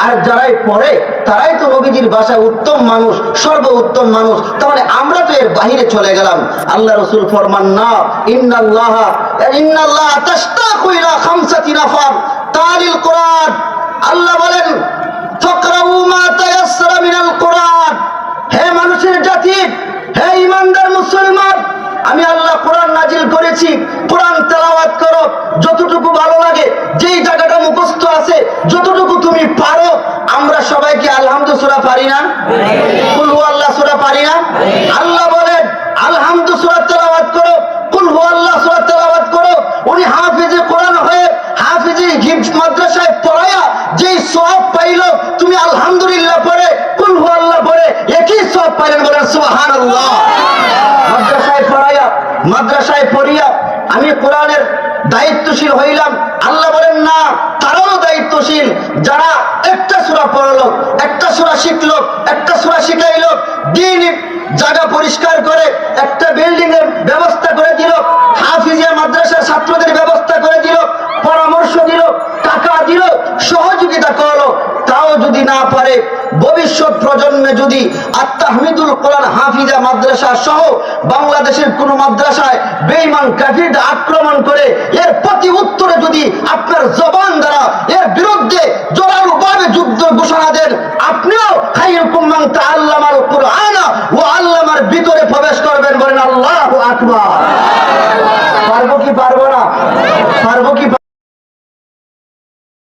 আর যারাই পড়ে তারাই তো নবীজির ভাষায় উত্তম মানুষ, সর্বোত্তম মানুষ। তাহলে আমরা তো এর বাহিরে চলে গেলাম। আল্লাহ রাসূল ফরমান না, ইন্নাল্লাহ তাশতাকু ইলা খামসাতি নাফার তালিল কোরআন। আল্লাহ বলেন ফাকরাউ মা তায়াসসারা মিনাল কোরআন। হে মানুষের জাতি, হে ঈমানদার মুসলমান, আমি আল্লাহ কোরআন নাজিল করেছি, কোরআন তেলাওয়াত করো যতটুকু ভালো লাগে, যেই জায়গাটা মুখস্থ আছে যতটুকু তুমি পারো। আমরা সবাই কি আলহামদু সূরা পারি না? কুল হুয়াল্লাহ সূরা পারি না? আল্লাহ বলেন আলহামদু সূরা তেলাওয়াত করো, কুল হুয়াল্লাহ সূরা তেলাওয়াত করো। উনি হাফেজে কোরআন হয়ে হাফেজে হিফজ মাদ্রাসায় পড়ায়া যেই সওয়াব পাইলো, তুমি আলহামদুলিল্লাহ পড়ে কুল হুয়াল্লাহ পড়ে একই সওয়াব পাইলেন। বলেন সুবহানাল্লাহ। মাদ্রাসায় পড়ায়া, মাদ্রাসায় পড়িয়া আমি কোরআনের দায়িত্বশীল হইলাম। আল্লাহ বলেন না, তারাও দায়িত্বশীল যারা একটা সূরা পড়লো, একটা সূরা শিখলো, একটা সূরা শিখাইলো, দিন জায়গা পরিষ্কার করে একটা বিল্ডিং এর ব্যবস্থা করে দিল, হাফিজিয়া মাদ্রাসার ছাত্রদের ব্যবস্থা করে দিল, পরামর্শ দিল, টাকা দিল, সহযোগিতা করলো। তাও যদি না পারে, ভবিষ্যৎ প্রজন্মে যদি আত-তাহমিদুল কোরআন হাফিজা মাদ্রাসা সহ বাংলাদেশের কোন মাদ্রাসায় বেঈমান কাফিররা আক্রমণ করে এর প্রতি উত্তরে যদি আপনার জবান দ্বারা এর বিরুদ্ধে জোরালোভাবে যুদ্ধ ঘোষণা দেন, আপনিও খায়রুকুম মান তাআল্লামাল কুরআনা ওয়া আল্লামার ভিতরে প্রবেশ করবেন। বলেন আল্লাহু আকবার। পারবো কি পারবো না?